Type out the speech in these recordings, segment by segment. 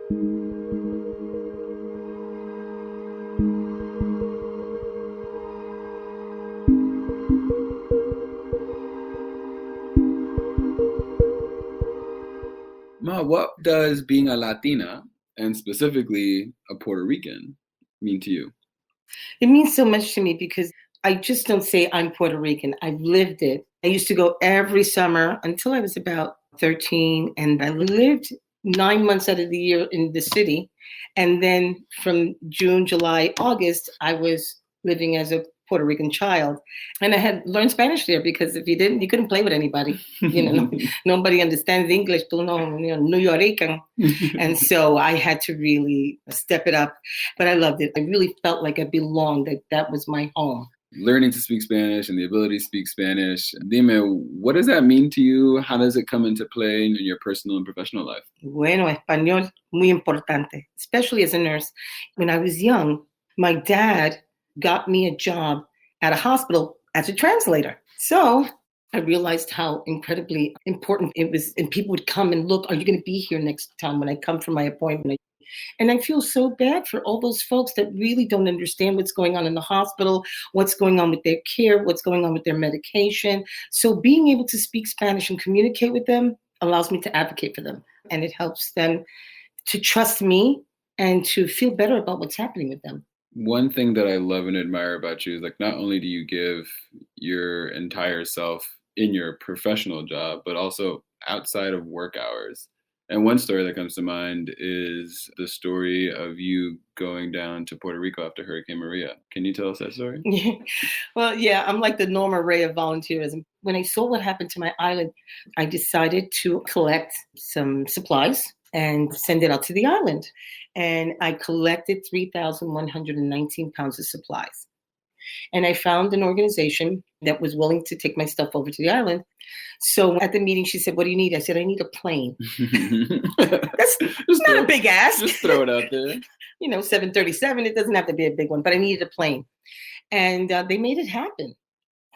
Ma, what does being a Latina, and specifically a Puerto Rican, mean to you? It means so much to me because I just don't say I'm Puerto Rican. I've lived it. I used to go every summer until I was about 13, and I lived 9 months out of the year in the city. And then from June, July, August, I was living as a Puerto Rican child. And I had learned Spanish there because if you didn't, you couldn't play with anybody. Nobody understands English, New Yorican. And so I had to really step it up. But I loved it. I really felt like I belonged, that was my home. Learning to speak Spanish and the ability to speak Spanish. Dime, what does that mean to you? How does it come into play in your personal and professional life? Bueno, español, muy importante, especially as a nurse. When I was young, my dad got me a job at a hospital as a translator. So I realized how incredibly important it was. And people would come and look, are you going to be here next time when I come for my appointment? And I feel so bad for all those folks that really don't understand what's going on in the hospital, what's going on with their care, what's going on with their medication. So being able to speak Spanish and communicate with them allows me to advocate for them. And it helps them to trust me and to feel better about what's happening with them. One thing that I love and admire about you is like not only do you give your entire self in your professional job, but also outside of work hours. And one story that comes to mind is the story of you going down to Puerto Rico after Hurricane Maria. Can you tell us that story? Well, yeah, I'm like the Norma Ray of volunteerism. When I saw what happened to my island, I decided to collect some supplies and send it out to the island. And I collected 3,119 pounds of supplies. And I found an organization that was willing to take my stuff over to the island. So at the meeting, she said, what do you need? I said, I need a plane. That's not a big ask. Just throw it out there. 737, it doesn't have to be a big one, but I needed a plane. And they made it happen.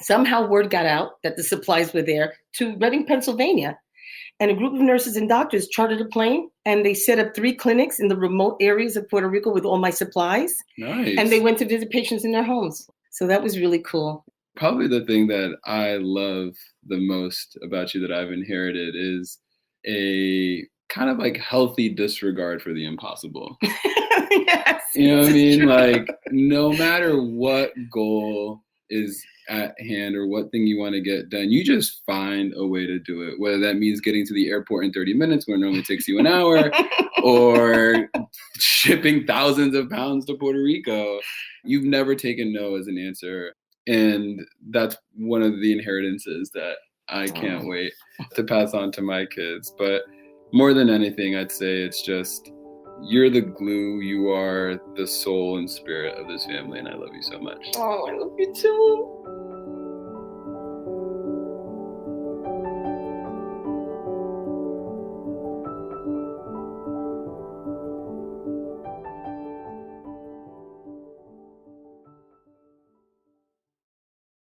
Somehow word got out that the supplies were there to Reading, Pennsylvania. And a group of nurses and doctors chartered a plane and they set up 3 clinics in the remote areas of Puerto Rico with all my supplies. Nice. And they went to visit patients in their homes. So that was really cool. Probably the thing that I love the most about you that I've inherited is a kind of like healthy disregard for the impossible. Yes. You know what I mean? True. Like no matter what goal is at hand or what thing you want to get done, you just find a way to do it. Whether that means getting to the airport in 30 minutes where it normally takes you an hour or shipping thousands of pounds to Puerto Rico. You've never taken no as an answer. And that's one of the inheritances that I can't wait to pass on to my kids. But more than anything, I'd say it's just you're the glue. You are the soul and spirit of this family. And I love you so much. Oh, I love you too.